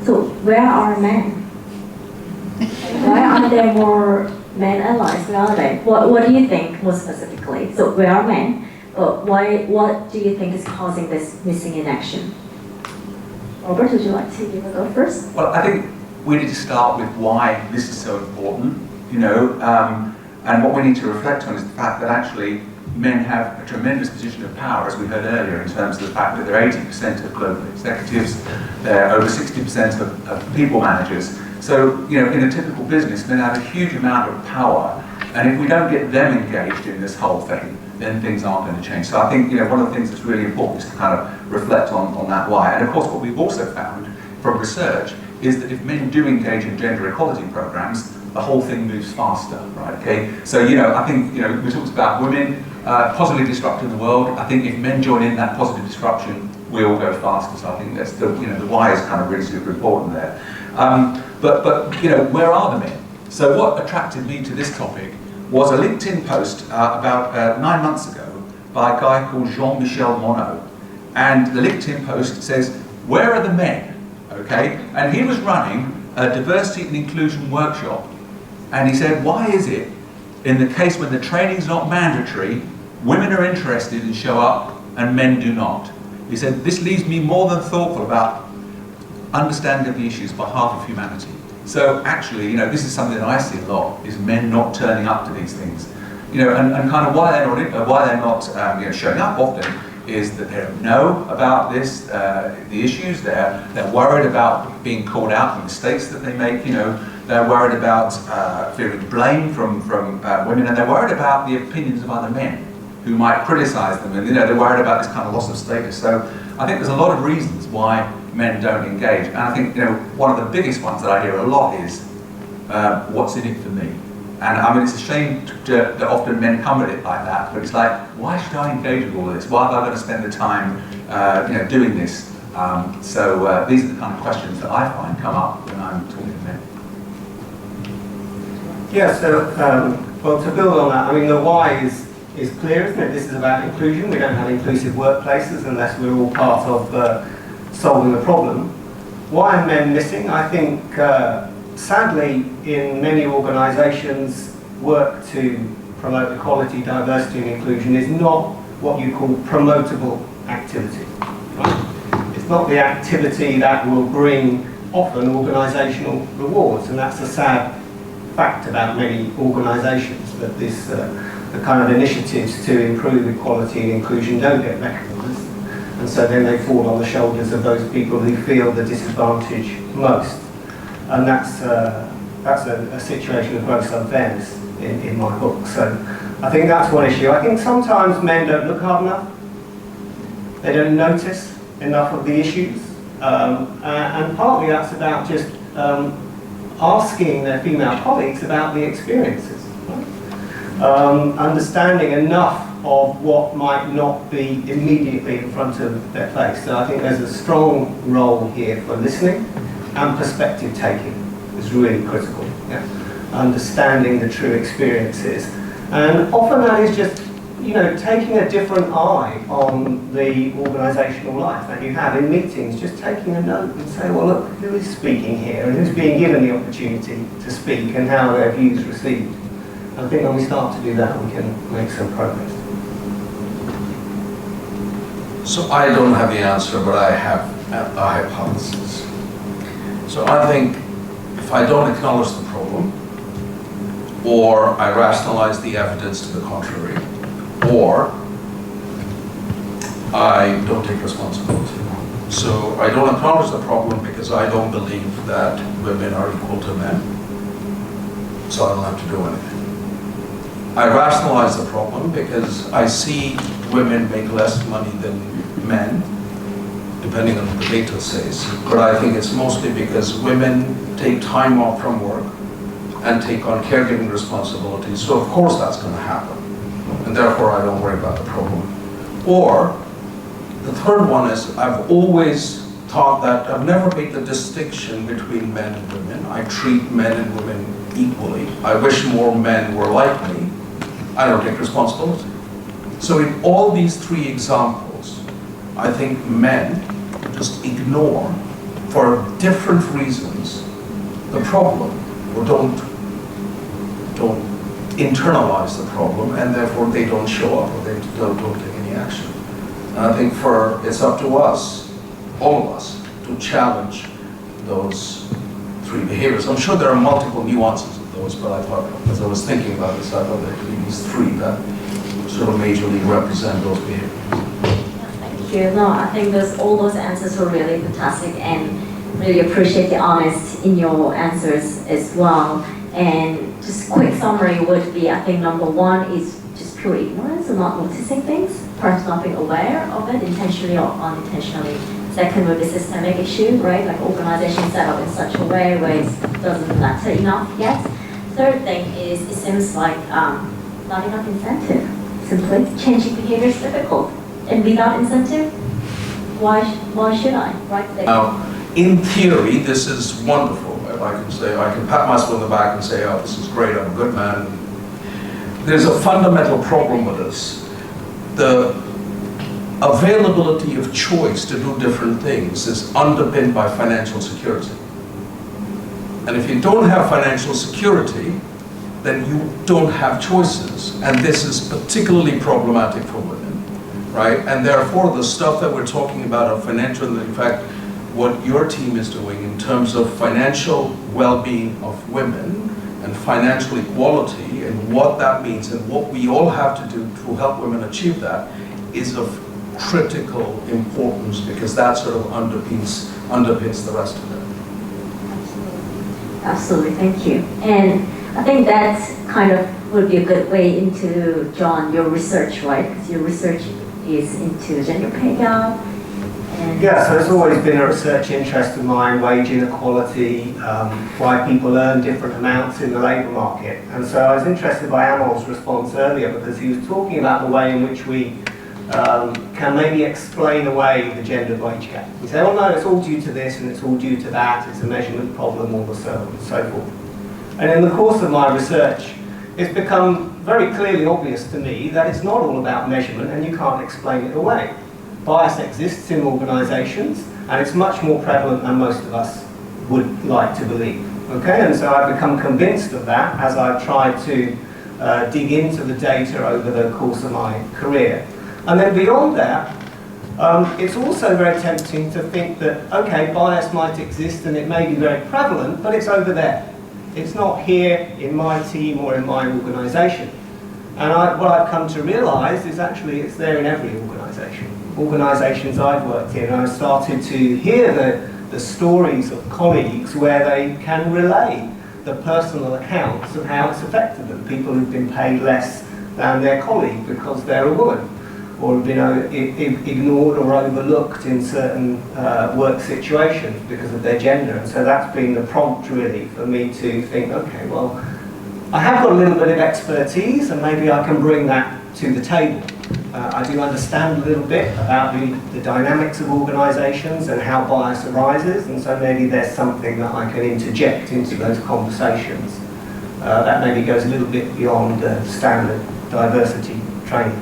So where are men? Why aren't there more men allies nowadays? What do you think more specifically? So where are men? But what do you think is causing this missing in action? Robert, would you like to go first? Well, I think we need to start with why this is so important, and what we need to reflect on is the fact that actually men have a tremendous position of power, as we heard earlier, in terms of the fact that they're 80% of global executives, they're over 60% of people managers. So, in a typical business, men have a huge amount of power, and if we don't get them engaged in this whole thing, then things aren't going to change. So I think, one of the things that's really important is to kind of reflect on that why. And of course, what we've also found from research is that if men do engage in gender equality programs, the whole thing moves faster, right? Okay. So, I think, we talked about women positively disrupting the world. I think if men join in that positive disruption, we all go faster. So I think that's the why is kind of really super important there. But where are the men? So what attracted me to this topic was a LinkedIn post about 9 months ago by a guy called Jean-Michel Monod. And the LinkedIn post says, "Where are the men?" Okay? And he was running a diversity and inclusion workshop. And he said, why is it, in the case when the training's not mandatory, women are interested and show up and men do not? He said, this leaves me more than thoughtful about understanding of the issues by half of humanity. So actually, this is something that I see a lot, is men not turning up to these things. And kind of why they're not showing up often is that they don't know about this, the issues. They're worried about being called out for mistakes that they make. They're worried about feeling blame from women, and they're worried about the opinions of other men who might criticise them, and they're worried about this kind of loss of status. So I think there's a lot of reasons why men don't engage, and I think one of the biggest ones that I hear a lot is what's in it for me. And I mean, it's a shame that often men come at it like that, but it's like, why should I engage with all this? Why am I going to spend the time doing this? So these are the kind of questions that I find come up when I'm talking to men. Yeah, so, well, to build on that, I mean, the why is clear, isn't it? This is about inclusion. We don't have inclusive workplaces unless we're all part of solving the problem. Why are men missing? I think, sadly, in many organisations, work to promote equality, diversity and inclusion is not what you call promotable activity. Right? It's not the activity that will bring often organisational rewards, and that's a sad fact about many organisations, that the kind of initiatives to improve equality and inclusion don't get recognised, and so then they fall on the shoulders of those people who feel the disadvantage most, and that's a situation of gross unfairness in my book. So I think that's one issue. I think sometimes men don't look hard enough, they don't notice enough of the issues, and partly that's about just asking their female colleagues about the experiences, right? Understanding enough of what might not be immediately in front of their face. So I think there's a strong role here for listening, and perspective taking is really critical. Yeah? Understanding the true experiences, and often that is just taking a different eye on the organisational life that you have in meetings, just taking a note and say, well, look, who is speaking here and who's being given the opportunity to speak and how are their views received. I think when we start to do that, we can make some progress. So I don't have the answer, but I have a hypothesis. So I think if I don't acknowledge the problem, or I rationalize the evidence to the contrary, or I don't take responsibility. So I don't acknowledge the problem because I don't believe that women are equal to men, so I don't have to do anything. I rationalize the problem because I see women make less money than men, depending on what the data says, but I think it's mostly because women take time off from work and take on caregiving responsibilities, so of course that's going to happen. And therefore I don't worry about the problem. Or the third one is I've always thought that I've never made the distinction between men and women. I treat men and women equally. I wish more men were like me. I don't take responsibility. So in all these three examples, I think men just ignore for different reasons, the problem, or don't internalize the problem, and therefore they don't show up, or they don't take any action. And I think it's up to us, all of us, to challenge those three behaviors. I'm sure there are multiple nuances of those, but I thought, as I was thinking about this, I thought there could be these three that sort of majorly represent those behaviors. Thank you. No, I think all those answers were really fantastic, and really appreciate the honesty in your answers as well. And just quick summary would be, I think number one is just pure ignorance and not noticing things, perhaps not being aware of it intentionally or unintentionally. Second would be systemic issue, right? Like organization set up in such a way where it doesn't matter enough yet. Third thing is, it seems like not enough incentive. Simply changing behavior is difficult, and without incentive, why should I? Right? Now, in theory, this is wonderful. If I can pat myself on the back and say, oh, this is great, I'm a good man. There's a fundamental problem with this. The availability of choice to do different things is underpinned by financial security. And if you don't have financial security, then you don't have choices. And this is particularly problematic for women, right? And therefore, the stuff that we're talking about of financial, in fact, what your team is doing in terms of financial well-being of women and financial equality and what that means and what we all have to do to help women achieve that is of critical importance, because that sort of underpins the rest of it. Absolutely, thank you. And I think that kind of would be a good way into, John, your research, right? Because your research is into gender pay gap. Yeah, so it's always been a research interest of mine, wage inequality, why people earn different amounts in the labour market. And so I was interested by Amol's response earlier, because he was talking about the way in which we can maybe explain away the gender wage gap. He said, oh no, it's all due to this and it's all due to that, it's a measurement problem, all the so on and so forth. And in the course of my research, it's become very clearly obvious to me that it's not all about measurement and you can't explain it away. Bias exists in organisations, and it's much more prevalent than most of us would like to believe. Okay, and so I've become convinced of that as I've tried to dig into the data over the course of my career. And then beyond that, it's also very tempting to think that, okay, bias might exist and it may be very prevalent, but it's over there. It's not here in my team or in my organisation. And what I've come to realise is actually it's there in every organisation. Organisations I've worked in, I've started to hear the stories of colleagues where they can relay the personal accounts of how it's affected them. People who've been paid less than their colleague because they're a woman, or have been ignored or overlooked in certain work situations because of their gender. And so that's been the prompt really for me to think, okay, well, I have got a little bit of expertise and maybe I can bring that to the table. I do understand a little bit about the dynamics of organisations and how bias arises, and so maybe there's something that I can interject into those conversations. That maybe goes a little bit beyond standard diversity training,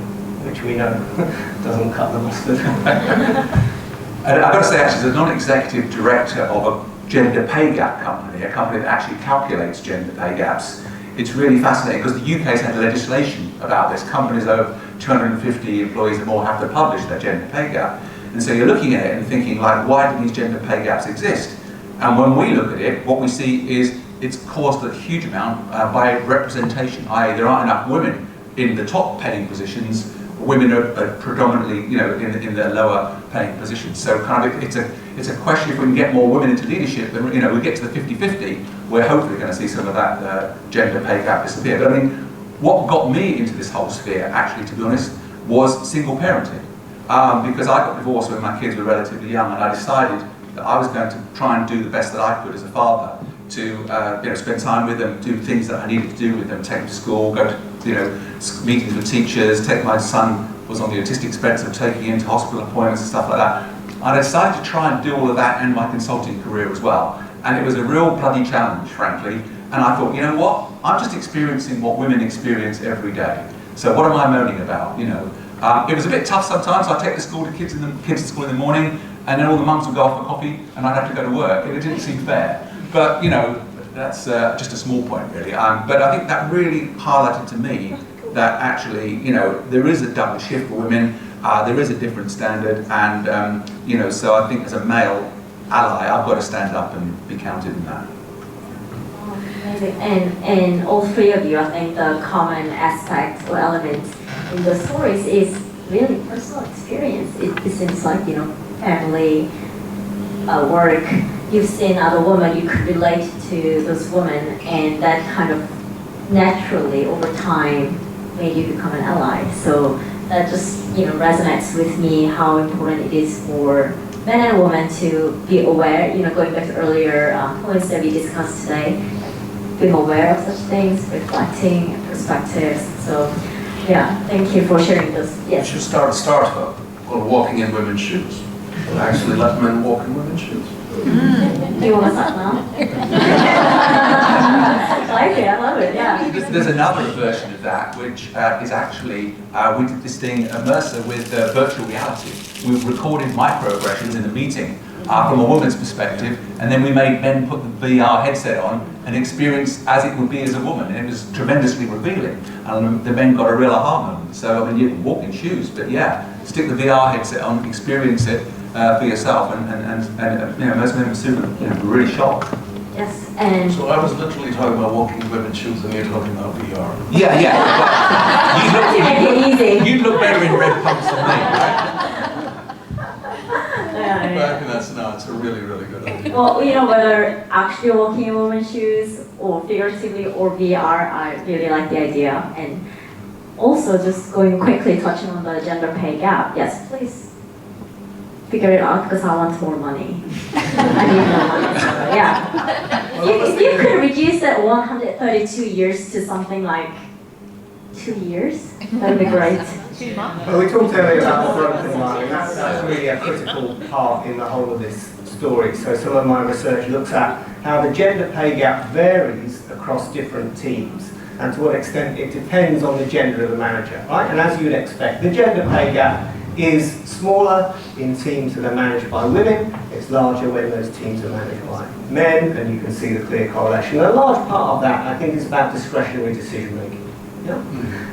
which we know doesn't cut the mustard. And I've got to say, actually, as a non-executive director of a gender pay gap company, a company that actually calculates gender pay gaps, it's really fascinating because the UK has had legislation about this. Companies over 250 employees or more have to publish their gender pay gap. And so you're looking at it and thinking, like, why do these gender pay gaps exist? And when we look at it, what we see is it's caused a huge amount by representation, i.e. there aren't enough women in the top paying positions. Women are predominantly, in the lower paying positions. So kind of it's a question, if we can get more women into leadership, then we get to the 50-50, we're hopefully going to see some of that gender pay gap disappear. But I mean, what got me into this whole sphere, actually, to be honest, was single parenting. Because I got divorced when my kids were relatively young, and I decided that I was going to try and do the best that I could as a father to spend time with them, do things that I needed to do with them, take them to school, go to meetings with teachers, take my son was on the autistic spectrum, taking him to hospital appointments and stuff like that. And I decided to try and do all of that and my consulting career as well. And it was a real bloody challenge, frankly. And I thought, you know what? I'm just experiencing what women experience every day. So what am I moaning about? It was a bit tough sometimes. I take the kids to school in the morning, and then all the mums would go off for coffee, and I'd have to go to work, and it didn't seem fair. But, you know, that's just a small point, really. But I think that really highlighted to me that actually, you know, there is a double shift for women, there is a different standard, and, you know, so I think as a male ally, I've got to stand up and be counted in that. Amazing. And all three of you, I think the common aspect or element in the stories is really personal experience. It seems like, you know, family, work, you've seen other women, you could relate to those women, and that kind of naturally over time made you become an ally. So that just, you know, resonates with me how important it is for men and women to be aware, you know, going back to earlier points that we discussed today, being aware of such things, reflecting perspectives. So yeah, thank you for sharing this. Yes. You should start a startup called Walking in Women's Shoes. And actually let men walk in women's shoes. Do you want to start now? I like it, I love it, yeah. There's another version of that, which is actually, we did this thing at Mercer with virtual reality. We recorded microaggressions in a meeting from a woman's perspective, and then we made men put the VR headset on and experience as it would be as a woman, and it was tremendously revealing. And the men got a real aha moment. So, I mean, you can walk in shoes, but yeah, stick the VR headset on, experience it for yourself, and you know, most men were super, you know, really shocked. Yes, and So I was literally talking about walking in women's shoes and you're talking about VR. Yeah, yeah. to make it easy. You'd look better in red pumps than me, right? Back in that's now, it's a really, really good idea. Well, you know, whether actually walking in women's shoes or figuratively or VR, I really like the idea. And also just going quickly touching on the gender pay gap. Yes, please figure it out because I want more money. I need more money. So, yeah. If you could reduce that 132 years to something like 2 years, that would be great. Well, we talked earlier about the broken line, and that's really a critical part in the whole of this story. So some of my research looks at how the gender pay gap varies across different teams, and to what extent it depends on the gender of the manager, right? And as you'd expect, the gender pay gap is smaller in teams that are managed by women, it's larger when those teams are managed by men, and you can see the clear correlation. And a large part of that, I think, is about discretionary decision making. Yeah.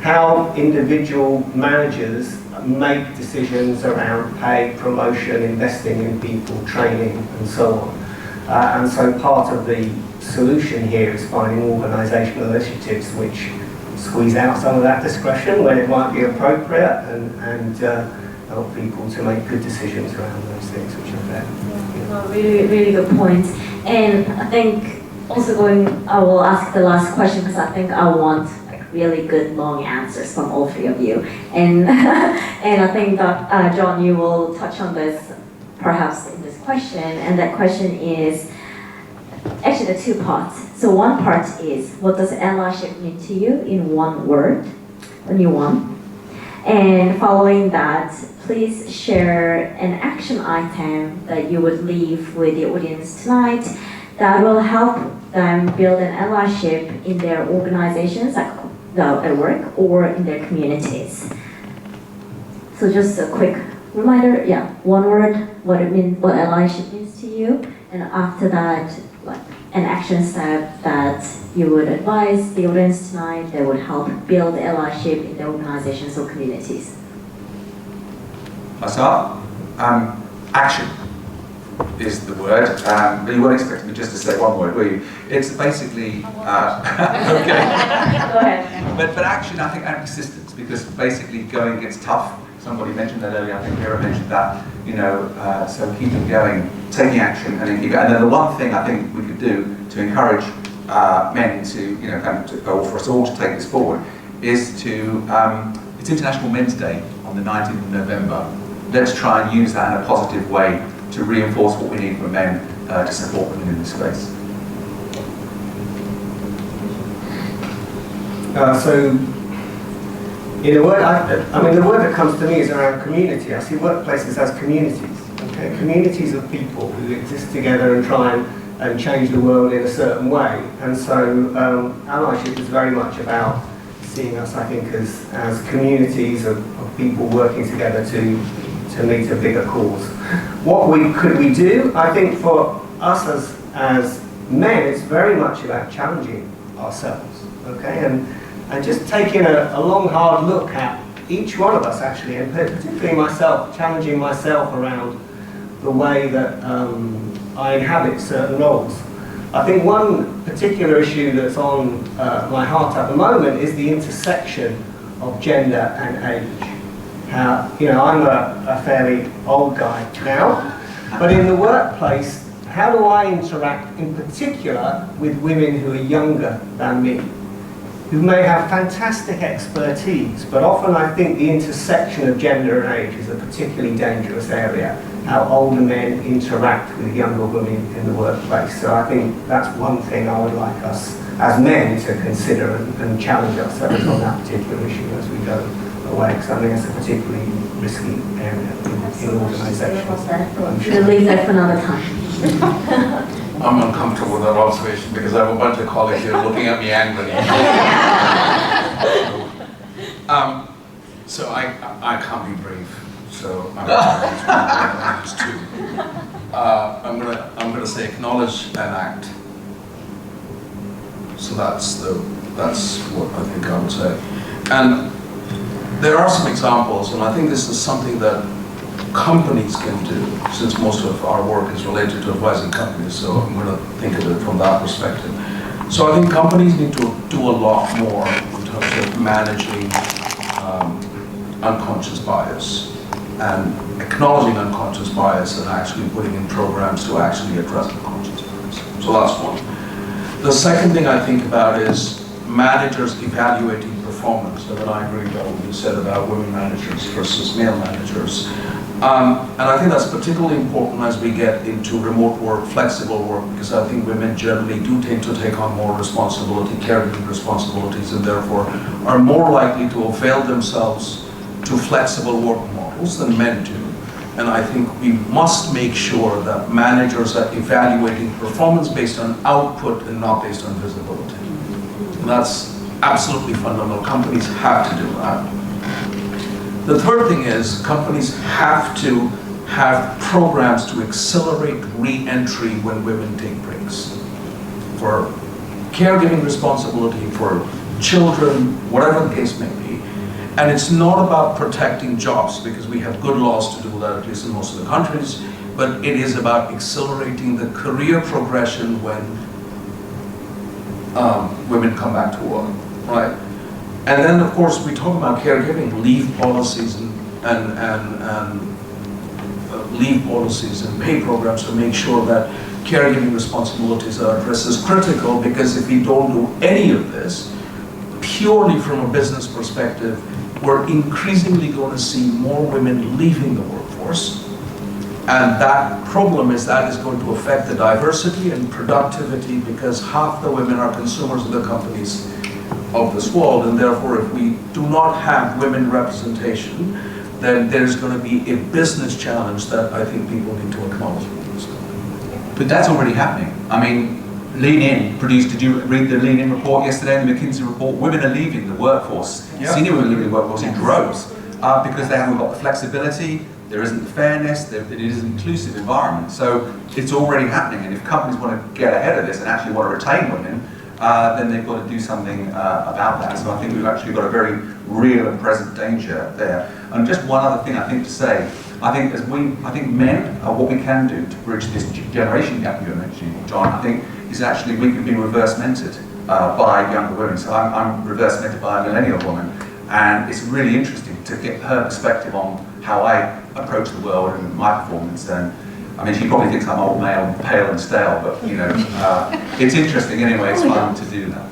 How individual managers make decisions around pay, promotion, investing in people, training, and so on. And so part of the solution here is finding organisational initiatives which squeeze out some of that discretion when it might be appropriate, and help people to make good decisions around those things which are fair. Yeah. Well, really, really good point. And I think also I will ask the last question because I think I want really good long answers from all three of you, and and I think that John, you will touch on this perhaps in this question, and that question is actually the two parts. So one part is, what does allyship mean to you in one word, only one, and following that, please share an action item that you would leave with the audience tonight that will help them build an allyship in their organizations, like at work or in their communities. So just a quick reminder, yeah, one word, what allyship means to you, and after that, like an action step that you would advise the audience tonight that would help build allyship in their organizations or communities. Myself, action is the word, but you weren't expecting me just to say one word, were you? It's basically, okay. Go ahead. But action, I think, and persistence, because basically going gets tough. Somebody mentioned that earlier, I think Vera mentioned that, you know, so keeping going, taking action, and then keep going. And then the one thing I think we could do to encourage men to, you know, or for us all to take this forward, is to, it's International Men's Day on the 19th of November. Let's try and use that in a positive way to reinforce what we need from men to support women in this space. So, in a word, I mean, the word that comes to me is around community. I see workplaces as communities, okay? Communities of people who exist together and try and change the world in a certain way. And so, allyship is very much about seeing us, I think, as communities of people working together to to meet a bigger cause. What could we do? I think for us as men, it's very much about challenging ourselves, okay? And just taking a long, hard look at each one of us, actually, and particularly myself, challenging myself around the way that I inhabit certain roles. I think one particular issue that's on my heart at the moment is the intersection of gender and age. How, you know, I'm a fairly old guy now, but in the workplace, how do I interact in particular with women who are younger than me, who may have fantastic expertise, but often I think the intersection of gender and age is a particularly dangerous area, how older men interact with younger women in the workplace. So I think that's one thing I would like us as men to consider and challenge ourselves on that particular issue as we go away, because I think it's a particularly risky area in organisations. We'll leave that for another time. I'm uncomfortable with that observation because I have a bunch of colleagues here looking at me angrily. So I can't be brave. So I'm I'm gonna say acknowledge and act. So that's what I think I would say. And there are some examples, and I think this is something that companies can do, since most of our work is related to advising companies, so I'm going to think of it from that perspective. So I think companies need to do a lot more in terms of managing unconscious bias and acknowledging unconscious bias and actually putting in programs to actually address unconscious bias. So that's one. The second thing I think about is managers evaluating performance, and I agree with what you said about women managers versus male managers. And I think that's particularly important as we get into remote work, flexible work, because I think women generally do tend to take on more responsibility, caregiving responsibilities, and therefore are more likely to avail themselves to flexible work models than men do. And I think we must make sure that managers are evaluating performance based on output and not based on visibility. And that's absolutely fundamental. Companies have to do that. The third thing is companies have to have programs to accelerate re-entry when women take breaks. For caregiving responsibility, for children, whatever the case may be. And it's not about protecting jobs, because we have good laws to do that, at least in most of the countries, but it is about accelerating the career progression when women come back to work, right? And then, of course, we talk about caregiving, leave policies and leave policies and pay programs to make sure that caregiving responsibilities are addressed is critical, because if we don't do any of this, purely from a business perspective, we're increasingly going to see more women leaving the workforce. And that problem is that is going to affect the diversity and productivity, because half the women are consumers of the companies of this world, and therefore if we do not have women representation, then there's going to be a business challenge that I think people need to acknowledge. But that's already happening. I mean, Lean In produced, did you read the Lean In report yesterday, the McKinsey report? Women are leaving the workforce, senior women are leaving the workforce in droves, because they haven't got the flexibility, there isn't the fairness, it is an inclusive environment. So it's already happening, and if companies want to get ahead of this and actually want to retain women, then they've got to do something about that. So I think we've actually got a very real and present danger there. And just one other thing I think to say, I think men are what we can do to bridge this generation gap you were mentioning, John. I think is actually we can be reverse mentored by younger women. So I'm reverse mentored by a millennial woman, and it's really interesting to get her perspective on how I approach the world and my performance. And I mean, she probably thinks I'm old, male, pale and stale, but you know, it's interesting anyway, it's fun to do that.